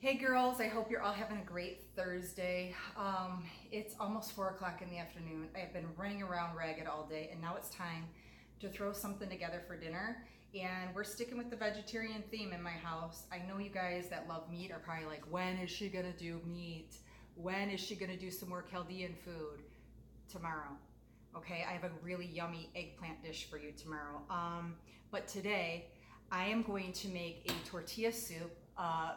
Hey girls, I hope you're all having a great Thursday. It's almost 4 o'clock in the afternoon. I've been running around ragged all day and now it's time to throw something together for dinner. And we're sticking with the vegetarian theme in my house. I know you guys that love meat are probably like, when is she gonna do meat? When is she gonna do some more Chaldean food? Tomorrow. Okay, I have a really yummy eggplant dish for you tomorrow. But today I am going to make a tortilla soup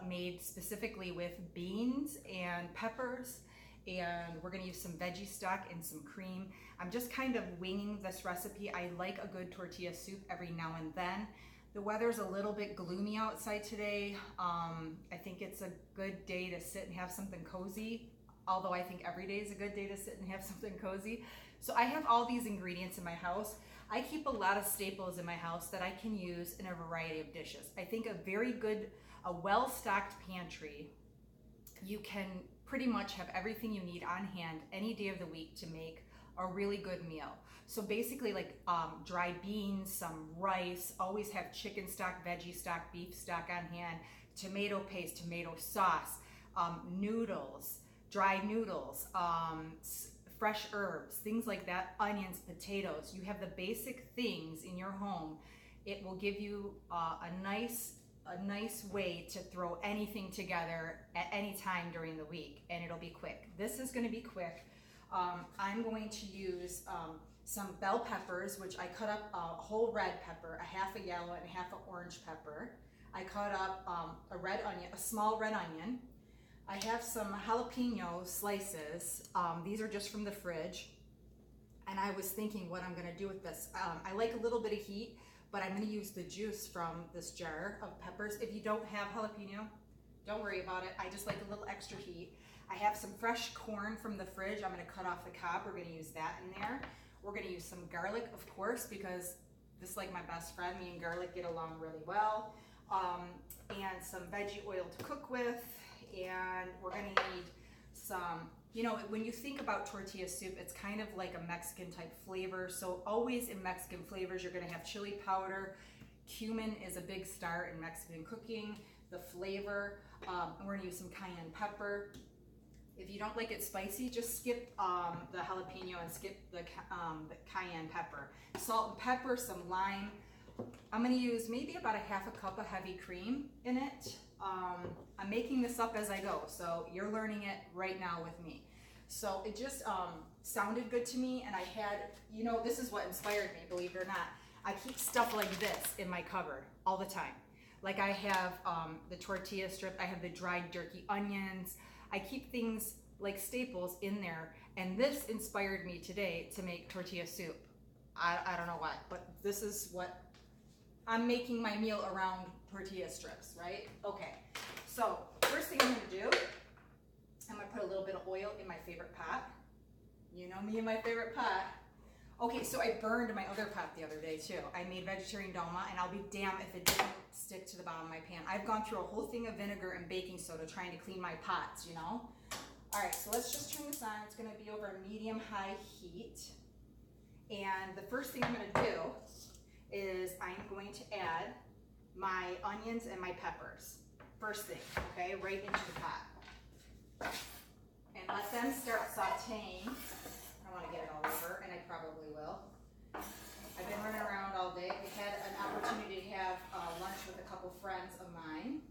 made specifically with beans and peppers, and we're going to use some veggie stock and some cream. I'm just kind of winging this recipe. I like a good tortilla soup every now and then. The weather's a little bit gloomy outside today. I think it's a good day to sit and have something cozy, although I think every day is a good day to sit and have something cozy. So I have all these ingredients in my house. I keep a lot of staples in my house that I can use in a variety of dishes. I think a well-stocked pantry, you can pretty much have everything you need on hand any day of the week to make a really good meal. So basically like dried beans, some rice, always have chicken stock, veggie stock, beef stock on hand, tomato paste, tomato sauce, noodles, dried noodles, fresh herbs, things like that, onions, potatoes. You have the basic things in your home. It will give you a nice way to throw anything together at any time during the week, and it'll be quick. This is going to be quick. I'm going to use some bell peppers, which I cut up a whole red pepper, a half a yellow and a half an orange pepper. I cut up a red onion, a small red onion. I have some jalapeno slices. These are just from the fridge. And I was thinking what I'm gonna do with this. I like a little bit of heat, but I'm gonna use the juice from this jar of peppers. If you don't have jalapeno, don't worry about it. I just like a little extra heat. I have some fresh corn from the fridge. I'm gonna cut off the cob. We're gonna use that in there. We're gonna use some garlic, of course, because this is like my best friend. Me and garlic get along really well. And some veggie oil to cook with. And we're gonna need some, you know, when you think about tortilla soup, it's kind of like a Mexican type flavor. So always in Mexican flavors, you're gonna have chili powder. Cumin is a big star in Mexican cooking, the flavor. And we're gonna use some cayenne pepper. If you don't like it spicy, just skip the jalapeno and skip the cayenne pepper. Salt and pepper, some lime. I'm gonna use maybe about a half a cup of heavy cream in it. I'm making this up as I go, so you're learning it right now with me. So it just sounded good to me, and I had, you know, this is what inspired me, believe it or not. I keep stuff like this in my cupboard all the time. Like I have the tortilla strip, I have the dried jerky onions. I keep things like staples in there, and this inspired me today to make tortilla soup. I don't know why, but this is what I'm making my meal around tortilla strips, right? Okay, so first thing I'm gonna do, I'm gonna put a little bit of oil in my favorite pot. You know me and my favorite pot. Okay, so I burned my other pot the other day too. I made vegetarian dolma, and I'll be damned if it didn't stick to the bottom of my pan. I've gone through a whole thing of vinegar and baking soda trying to clean my pots, you know? All right, so let's just turn this on. It's gonna be over a medium-high heat. And the first thing I'm gonna do is I'm going to add my onions and my peppers. First thing, okay, right into the pot. And let them start sauteing. I don't want to get it all over, and I probably will. I've been running around all day. We had an opportunity to have lunch with a couple friends of mine,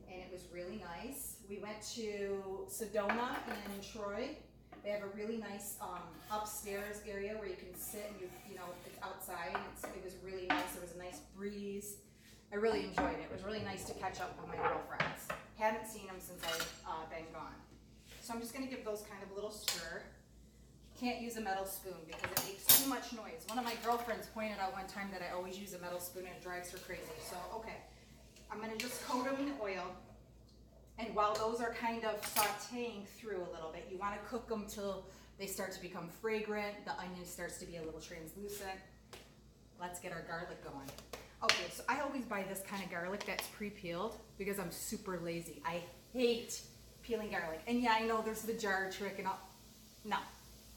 and it was really nice. We went to Sedona in Troy. They have a really nice upstairs area where you can sit and you know, it's outside. It was really nice. There was a nice breeze. I really enjoyed it. It was really nice to catch up with my girlfriends. Haven't seen them since I've been gone. So I'm just gonna give those kind of a little stir. Can't use a metal spoon because it makes too much noise. One of my girlfriends pointed out one time that I always use a metal spoon and it drives her crazy. So, okay, I'm gonna just coat them in oil. And while those are kind of sauteing through a little bit, you want to cook them till they start to become fragrant. The onion starts to be a little translucent. Let's get our garlic going. Okay, so I always buy this kind of garlic that's pre-peeled because I'm super lazy. I hate peeling garlic. And yeah, I know there's the jar trick and all. No,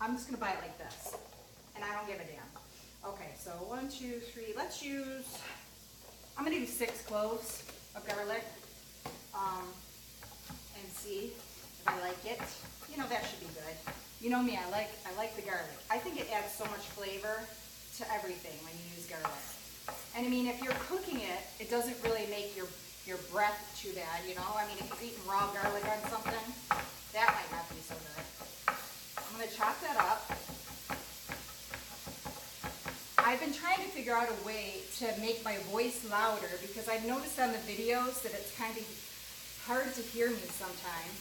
I'm just going to buy it like this. And I don't give a damn. Okay, so 1, 2, 3. Let's use, I'm going to do 6 cloves of garlic. see if I like it. You know, that should be good. You know me, I like the garlic. I think it adds so much flavor to everything when you use garlic. And I mean, if you're cooking it, it doesn't really make your breath too bad, you know? I mean, if you're eating raw garlic on something, that might not be so good. I'm gonna chop that up. I've been trying to figure out a way to make my voice louder because I've noticed on the videos that it's kind of hard to hear me sometimes.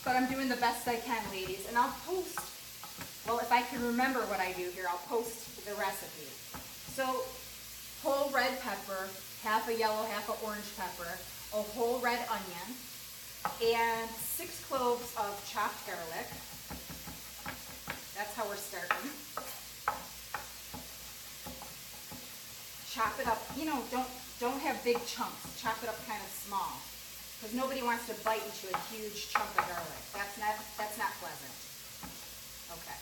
But I'm doing the best I can, ladies, and I'll post, well, if I can remember what I do here, I'll post the recipe. So, whole red pepper, half a yellow, half a orange pepper, a whole red onion, and 6 cloves of chopped garlic. That's how we're starting. Chop it up, you know, don't have big chunks. Chop it up kind of small. Because nobody wants to bite into a huge chunk of garlic. That's not pleasant. Okay.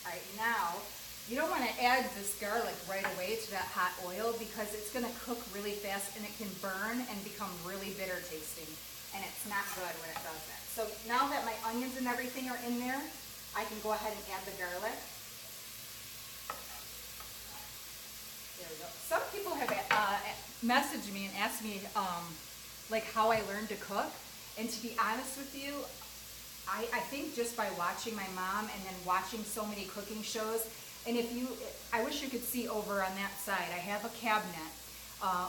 All right, now, you don't want to add this garlic right away to that hot oil because it's going to cook really fast and it can burn and become really bitter tasting. And it's not good when it does that. So now that my onions and everything are in there, I can go ahead and add the garlic. There we go. Some people have messaged me and asked me like how I learned to cook, and to be honest with you, I think just by watching my mom and then watching so many cooking shows, and I wish you could see over on that side, I have a cabinet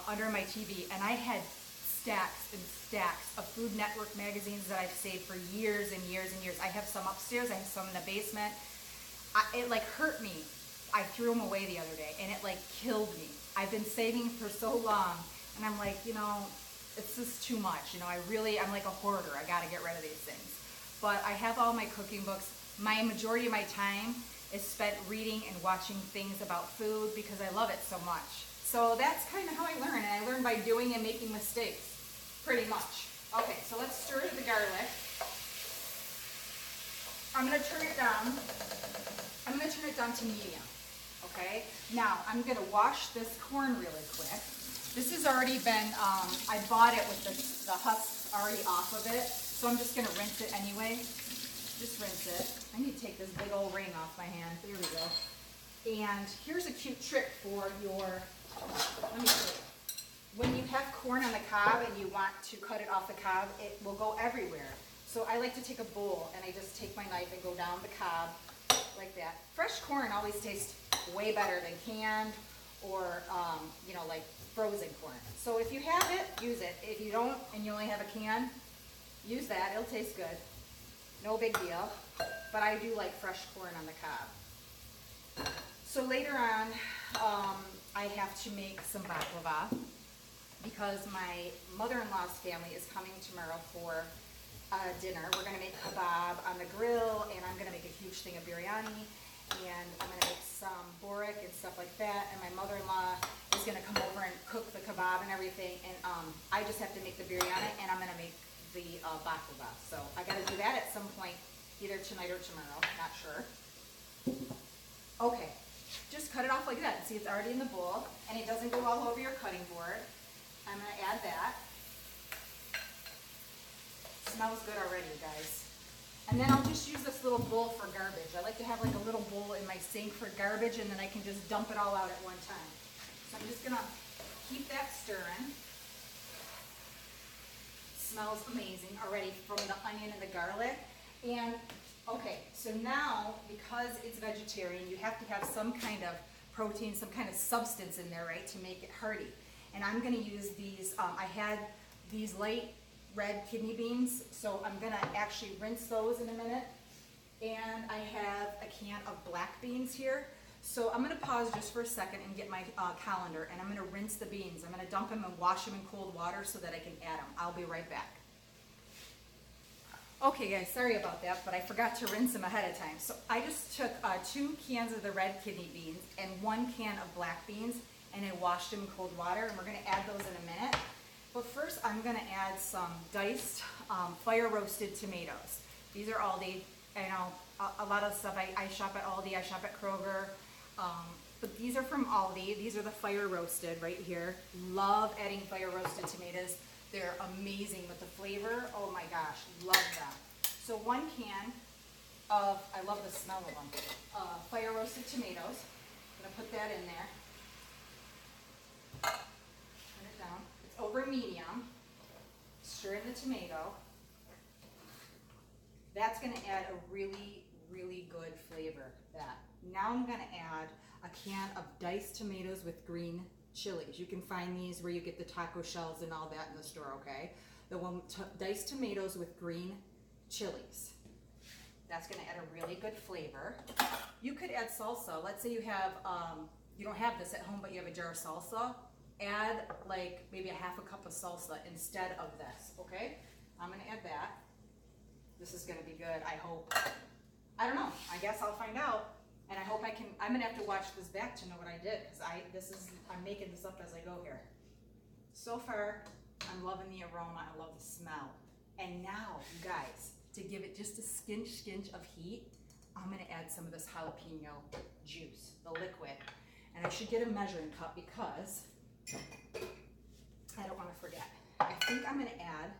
under my TV, and I had stacks and stacks of Food Network magazines that I've saved for years and years and years. I have some upstairs, I have some in the basement. It like hurt me. I threw them away the other day, and it like killed me. I've been saving for so long, and I'm like, you know, it's just too much. You know, I'm like a hoarder. I gotta get rid of these things. But I have all my cooking books. My majority of my time is spent reading and watching things about food because I love it so much. So that's kind of how I learn, and I learn by doing and making mistakes, pretty much. Okay, so let's stir the garlic. I'm gonna turn it down. I'm gonna turn it down to medium. Okay, now I'm gonna wash this corn really quick. This has already been, I bought it with the husk already off of it, so I'm just gonna rinse it anyway. Just rinse it. I need to take this big old ring off my hand. There we go. And here's a cute trick for your, let me show you. When you have corn on the cob and you want to cut it off the cob, it will go everywhere. So I like to take a bowl and I just take my knife and go down the cob like that. Fresh corn always tastes way better than canned or, you know, like frozen corn. So if you have it, use it. If you don't and you only have a can, use that. It'll taste good. No big deal. But I do like fresh corn on the cob. So later on, I have to make some baklava because my mother-in-law's family is coming tomorrow for dinner. We're going to make kebab on the grill, and I'm going to make a huge thing of biryani, and I'm going to make some borek and stuff like that, and my mother-in-law is going to come over and cook the kebab and everything, and I just have to make the biryani, and I'm going to make the baklava. So I got to do that at some point, either tonight or tomorrow, not sure. Okay, just cut it off like that. See, it's already in the bowl, and it doesn't go all over your cutting board. I'm going to add that. Smells good already, you guys. And then I'll just use this little bowl for garbage. I like to have like a little bowl in my sink for garbage, and then I can just dump it all out at one time. So I'm just gonna keep that stirring. Smells amazing already from the onion and the garlic. And okay, so now because it's vegetarian, you have to have some kind of protein, some kind of substance in there, right, to make it hearty. And I'm gonna use these, I had these light red kidney beans, so I'm gonna actually rinse those in a minute. And I have a can of black beans here. So I'm gonna pause just for a second and get my colander, and I'm gonna rinse the beans. I'm gonna dump them and wash them in cold water so that I can add them. I'll be right back. Okay guys, sorry about that, but I forgot to rinse them ahead of time. So I just took 2 cans of the red kidney beans and 1 can of black beans, and I washed them in cold water, and we're gonna add those in a minute. But first, I'm gonna add some diced fire roasted tomatoes. These are Aldi. I know a lot of stuff, I shop at Aldi, I shop at Kroger, but these are from Aldi. These are the fire roasted right here. Love adding fire roasted tomatoes They're amazing with the flavor. Oh my gosh, love them. So 1 can of, I love the smell of them, fire roasted tomatoes. I'm gonna put that in there. Turn it down. It's over medium. Stir in the tomato. That's gonna add a really, really good flavor. That. Now I'm gonna add a can of diced tomatoes with green chilies. You can find these where you get the taco shells and all that in the store, okay? The one diced tomatoes with green chilies. That's gonna add a really good flavor. You could add salsa. Let's say you have, you don't have this at home, but you have a jar of salsa. Add like maybe a half a cup of salsa instead of this, okay? I'm gonna add that. This is gonna be good, I hope. I don't know, I guess I'll find out. And I hope I can, I'm gonna have to watch this back to know what I did, because I'm making this up as I go here. So far, I'm loving the aroma, I love the smell. And now, you guys, to give it just a skinch of heat, I'm gonna add some of this jalapeno juice, the liquid. And I should get a measuring cup because I don't wanna forget. I think I'm gonna add,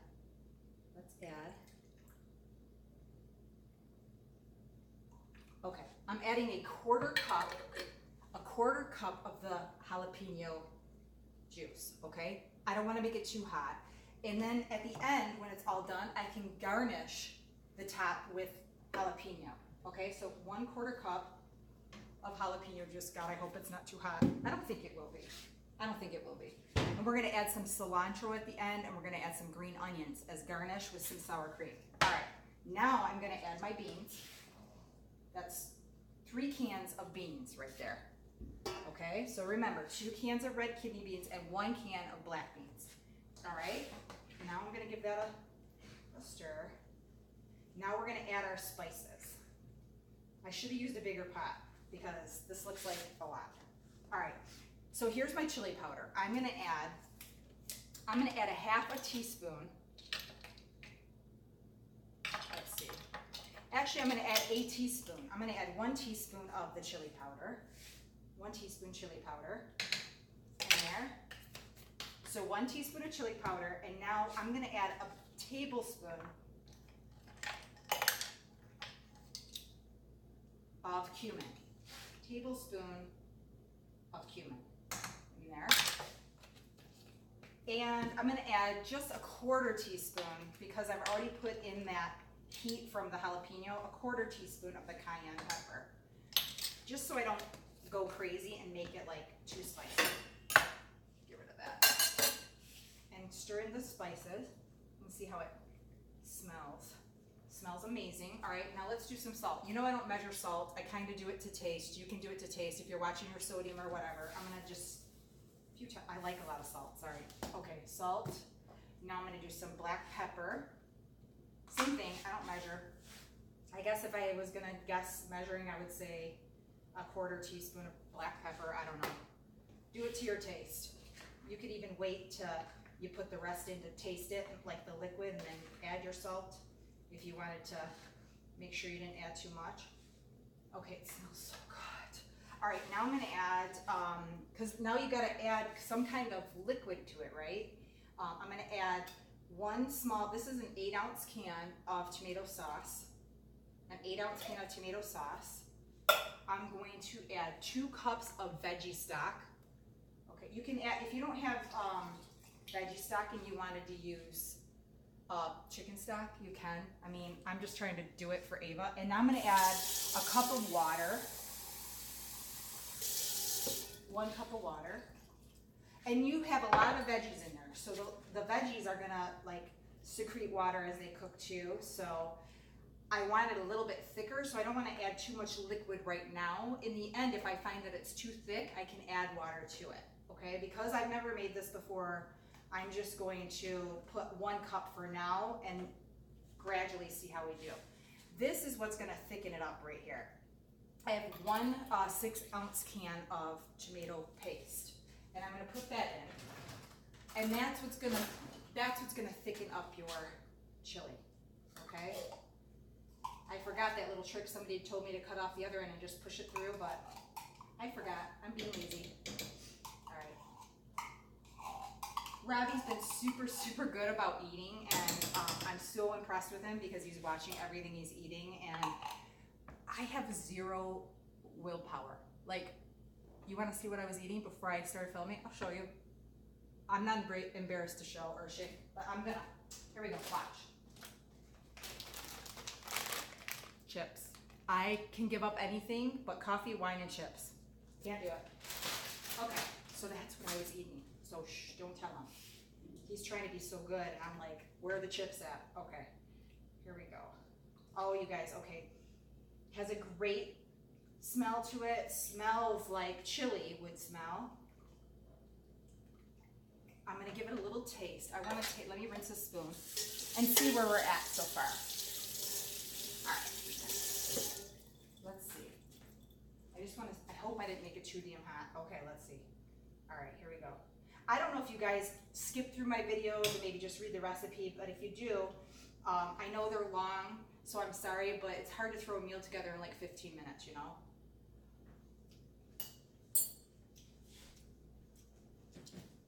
let's add, okay, I'm adding a quarter cup of the jalapeno juice, okay? I don't wanna make it too hot. And then at the end, when it's all done, I can garnish the top with jalapeno, okay? So 1/4 cup of jalapeno juice. God, I hope it's not too hot. I don't think it will be. I don't think it will be. And we're gonna add some cilantro at the end, and we're gonna add some green onions as garnish with some sour cream. All right, now I'm gonna add my beans. That's 3 cans of beans right there. Okay, so remember, 2 cans of red kidney beans and 1 can of black beans. All right, now I'm gonna give that a stir. Now we're gonna add our spices. I should have used a bigger pot because this looks like a lot. All right, so here's my chili powder. I'm gonna add a 1/2 teaspoon. Let's see. Actually, I'm gonna add a teaspoon. I'm gonna add 1 teaspoon of the chili powder. 1 teaspoon chili powder in there. So 1 teaspoon of chili powder, and now I'm gonna add a tablespoon of cumin. Tablespoon of cumin in there. And I'm gonna add just a 1/4 teaspoon, because I've already put in that heat from the jalapeno, a 1/4 teaspoon of the cayenne pepper. Just so I don't go crazy and make it like too spicy. Get rid of that. And stir in the spices and see how it smells. Smells amazing. All right, now let's do some salt. You know I don't measure salt. I kind of do it to taste. You can do it to taste if you're watching your sodium or whatever. I'm gonna just, I like a lot of salt, sorry. Okay, salt. Now I'm gonna do some black pepper. Same thing, I don't measure. I guess if I was gonna guess measuring, I would say a 1/4 teaspoon of black pepper, I don't know. Do it to your taste. You could even wait till you put the rest in to taste it, like the liquid, and then add your salt if you wanted to make sure you didn't add too much. Okay, it smells so good. All right, now I'm gonna add, because now you gotta add some kind of liquid to it, right? I'm gonna add this is an 8-ounce can of tomato sauce, an 8-ounce can of tomato sauce. I'm going to add 2 cups of veggie stock. Okay, you can add, if you don't have veggie stock and you wanted to use chicken stock, you can. I mean, I'm just trying to do it for Ava. And now I'm gonna add a cup of water. 1 cup of water. And you have a lot of veggies in there. So the veggies are gonna like secrete water as they cook too. So I want it a little bit thicker, so I don't want to add too much liquid right now. In the end, if I find that it's too thick, I can add water to it, okay? Because I've never made this before, I'm just going to put 1 cup for now and gradually see how we do. This is what's gonna thicken it up right here. I have 1 6-ounce can of tomato paste, and I'm gonna put that in. And that's what's gonna thicken up your chili, okay? I forgot that little trick somebody told me to cut off the other end and just push it through, but I forgot. I'm being lazy. All right. Robbie's been super good about eating, and I'm so impressed with him because he's watching everything he's eating, and I have zero willpower. Like, you want to see what I was eating before I started filming? I'll show you. I'm not embarrassed to show or shake, but I'm gonna. Here we go, watch. Chips. I can give up anything but coffee, wine, and chips. Can't do it. Okay, so that's what I was eating. So shh, don't tell him. He's trying to be so good. I'm like, where are the chips at? Okay, here we go. Oh, you guys, okay. Has a great smell to it. Smells like chili would smell. I'm gonna give it a little taste. I wanna taste, let me rinse a spoon and see where we're at so far. All right, let's see. I hope I didn't make it too damn hot. Okay, let's see. All right, here we go. I don't know if you guys skip through my videos and maybe just read the recipe, but if you do, I know they're long, so I'm sorry, but it's hard to throw a meal together in like 15 minutes, you know?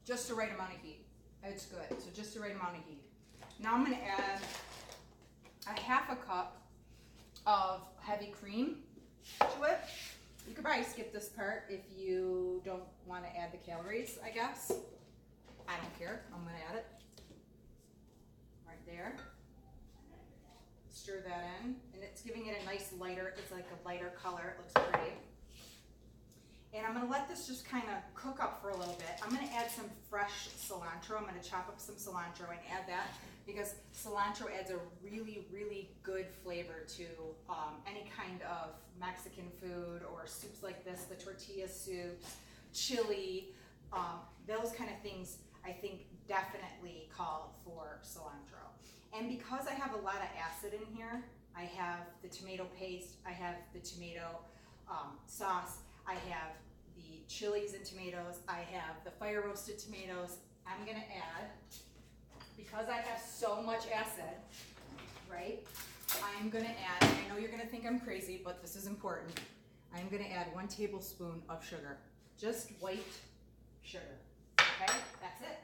Just the right amount of heat. It's good, so just the right amount of heat. Now I'm gonna add a half a cup of heavy cream to it. You could probably skip this part if you don't want to add the calories, I guess. I don't care. I'm going to add it right there. Stir that in, and it's giving it a nice lighter, it's like a lighter color. It looks pretty. And I'm going to let this just kind of cook up for a little bit. I'm going to add some fresh cilantro. I'm going to chop up some cilantro and add that because cilantro adds a really good flavor to any kind of Mexican food or soups like this, the tortilla soups, chili, those kind of things I think definitely call for cilantro. And because I have a lot of acid in here, I have the tomato paste, I have the tomato sauce, I have the chilies and tomatoes, I have the fire roasted tomatoes. I'm gonna add, because I have so much acid, right? I'm gonna add, I know you're gonna think I'm crazy, but this is important. I'm gonna add 1 tablespoon of sugar, just white sugar, okay? That's it.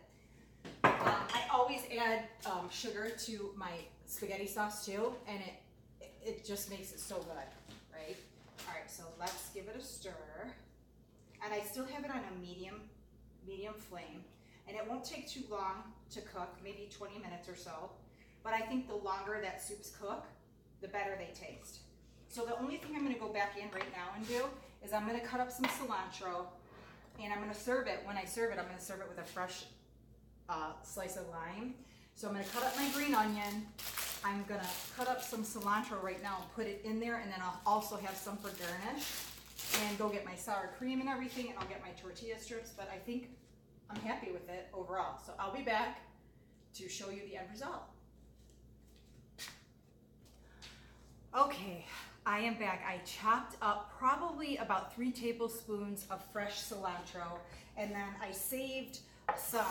I always add sugar to my spaghetti sauce too, and it just makes it so good, right? All right, so let's give it a stir. And I still have it on a medium flame, and it won't take too long to cook, maybe 20 minutes or so. But I think the longer that soups cook, the better they taste. So the only thing I'm gonna go back in right now and do is I'm gonna cut up some cilantro, and I'm gonna serve it. When I serve it, I'm gonna serve it with a fresh slice of lime. So I'm gonna cut up my green onion. I'm gonna cut up some cilantro right now and put it in there, and then I'll also have some for garnish. And go get my sour cream and everything, and I'll get my tortilla strips, but I think I'm happy with it overall. So I'll be back to show you the end result. Okay, I am back. I chopped up probably about 3 tablespoons of fresh cilantro, and then I saved some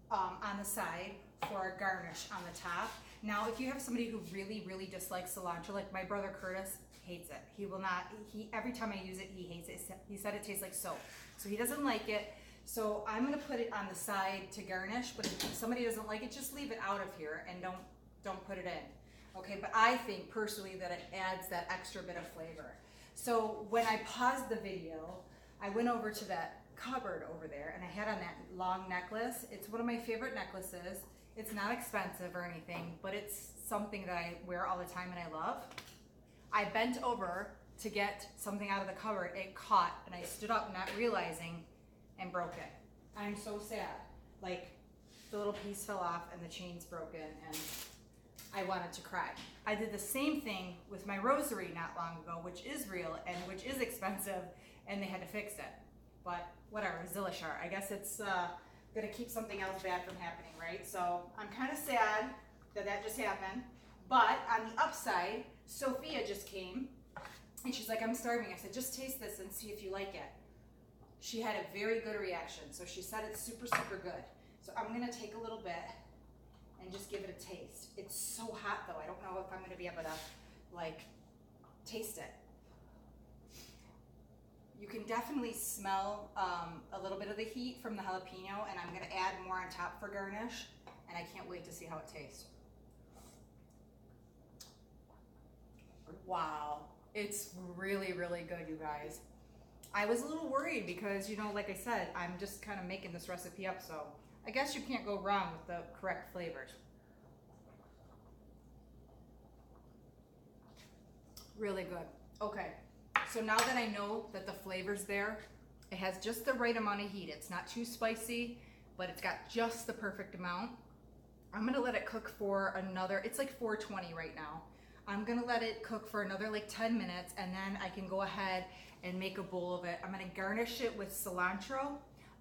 on the side for a garnish on the top. Now, if you have somebody who really dislikes cilantro, like my brother Curtis, hates it. He will not, every time I use it, he hates it. He said it tastes like soap. So he doesn't like it. So I'm gonna put it on the side to garnish, but if somebody doesn't like it, just leave it out of here and don't put it in. Okay, but I think personally that it adds that extra bit of flavor. So when I paused the video, I went over to that cupboard over there and I had on that long necklace. It's one of my favorite necklaces. It's not expensive or anything, but it's something that I wear all the time and I love. I bent over to get something out of the cupboard. It caught and I stood up not realizing and broke it. I'm so sad. Like the little piece fell off and the chain's broken and I wanted to cry. I did the same thing with my rosary not long ago, which is real and which is expensive, and they had to fix it. But whatever, Zillishar. I guess it's gonna keep something else bad from happening, right? So I'm kind of sad that that just happened. But on the upside, Sophia just came and she's like, I'm starving. I said, just taste this and see if you like it. She had a very good reaction. So she said it's super good. So I'm gonna take a little bit and just give it a taste. It's so hot though. I don't know if I'm gonna be able to like taste it. You can definitely smell a little bit of the heat from the jalapeno, and I'm gonna add more on top for garnish, and I can't wait to see how it tastes. Wow, it's really, really good, you guys. I was a little worried because, you know, like I said, I'm just kind of making this recipe up, so I guess you can't go wrong with the correct flavors. Really good. Okay, so now that I know that the flavor's there, it has just the right amount of heat. It's not too spicy, but it's got just the perfect amount. I'm gonna let it cook for another, it's like 420 right now. I'm gonna let it cook for another like 10 minutes, and then I can go ahead and make a bowl of it. I'm gonna garnish it with cilantro,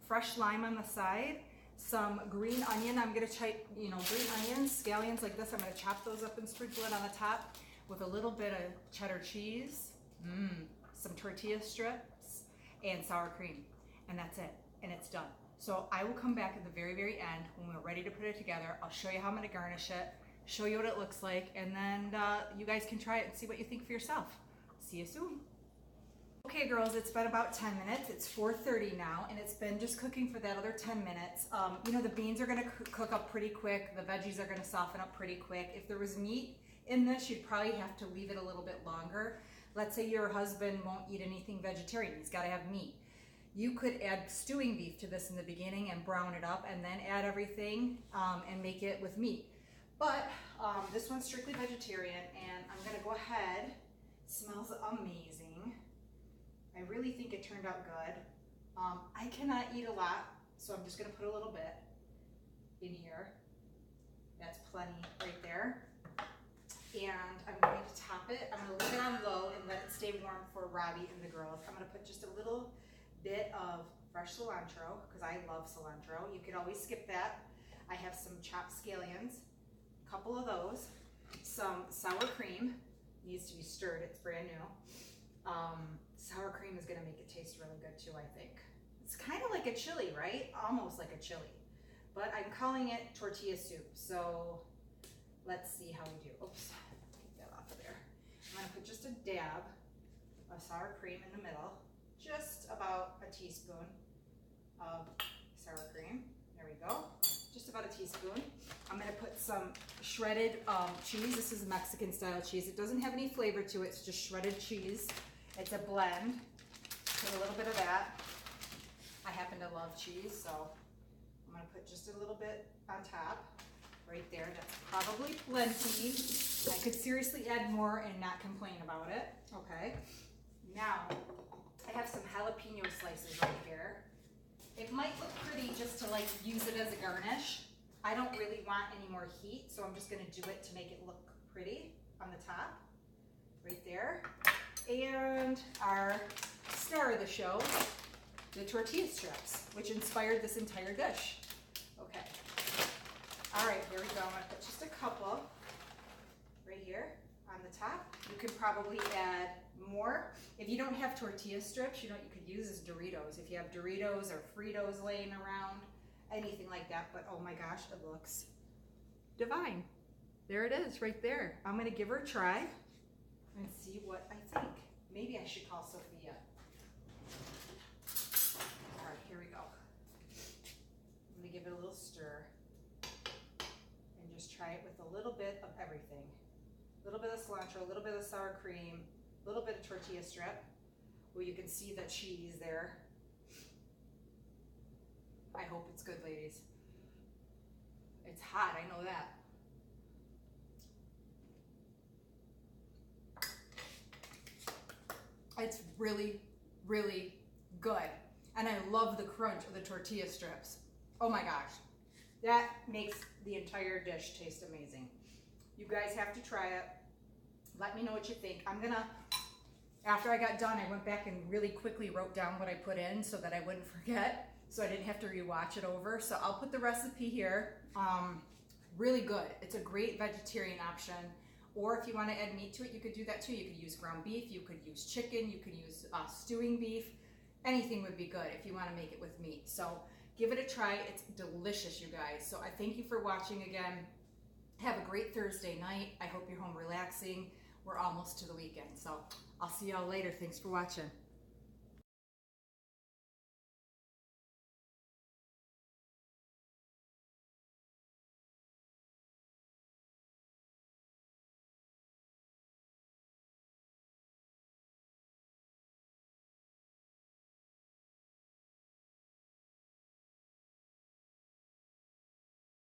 fresh lime on the side, some green onion. I'm gonna chop, you know, green onions, scallions like this. I'm gonna chop those up and sprinkle it on the top with a little bit of cheddar cheese, some tortilla strips, and sour cream. And that's it, and it's done. So I will come back at the very, very end when we're ready to put it together. I'll show you how I'm gonna garnish it, show you what it looks like, and then you guys can try it and see what you think for yourself. See you soon. Okay girls, it's been about 10 minutes. It's 4:30 now, and it's been just cooking for that other 10 minutes. You know, the beans are gonna cook up pretty quick. The veggies are gonna soften up pretty quick. If there was meat in this, you'd probably have to leave it a little bit longer. Let's say your husband won't eat anything vegetarian. He's gotta have meat. You could add stewing beef to this in the beginning and brown it up, and then add everything and make it with meat. But this one's strictly vegetarian, and I'm gonna go ahead. Smells amazing. I really think it turned out good. I cannot eat a lot, so I'm just gonna put a little bit in here. That's plenty right there. And I'm going to top it. I'm gonna leave it on low and let it stay warm for Robbie and the girls. I'm gonna put just a little bit of fresh cilantro, because I love cilantro. You could always skip that. I have some chopped scallions, a couple of those, some sour cream, needs to be stirred, it's brand new. Sour cream is gonna make it taste really good too, I think. It's kind of like a chili, right? Almost like a chili, but I'm calling it tortilla soup. So let's see how we do. Oops, take that off of there. I'm gonna put just a dab of sour cream in the middle, just about a teaspoon of sour cream. There we go, just about a teaspoon. I'm gonna put some shredded cheese. This is Mexican style cheese. It doesn't have any flavor to it, it's just shredded cheese. It's a blend. Put a little bit of that. I happen to love cheese, so I'm gonna put just a little bit on top, right there. That's probably plenty. I could seriously add more and not complain about it. Okay. Now, I have some jalapeno slices right here. It might look pretty just to like use it as a garnish. I don't really want any more heat, so I'm just gonna do it to make it look pretty on the top, right there. And our star of the show, the tortilla strips, which inspired this entire dish. Okay. All right, here we go. I'm gonna put just a couple right here on the top. You could probably add more. If you don't have tortilla strips, you know what you could use is Doritos. If you have Doritos or Fritos laying around, anything like that. But oh my gosh, it looks divine. There it is, right there. I'm gonna give her a try and see what I think. Maybe I should call Sophia. All right, here we go. I'm gonna give it a little stir and just try it with a little bit of everything. A little bit of cilantro, a little bit of sour cream, a little bit of tortilla strip. Well, you can see the cheese there. I hope it's good, ladies. It's hot, I know that. It's really, really good. And I love the crunch of the tortilla strips. Oh my gosh. That makes the entire dish taste amazing. You guys have to try it. Let me know what you think. I'm gonna, after I got done, I went back and really quickly wrote down what I put in so that I wouldn't forget, so I didn't have to rewatch it over. So I'll put the recipe here. Really good. It's a great vegetarian option. Or if you want to add meat to it, you could do that too. You could use ground beef, you could use chicken, you could use stewing beef. Anything would be good if you want to make it with meat. So give it a try. It's delicious, you guys. So I thank you for watching again. Have a great Thursday night. I hope you're home relaxing. We're almost to the weekend. So I'll see y'all later. Thanks for watching.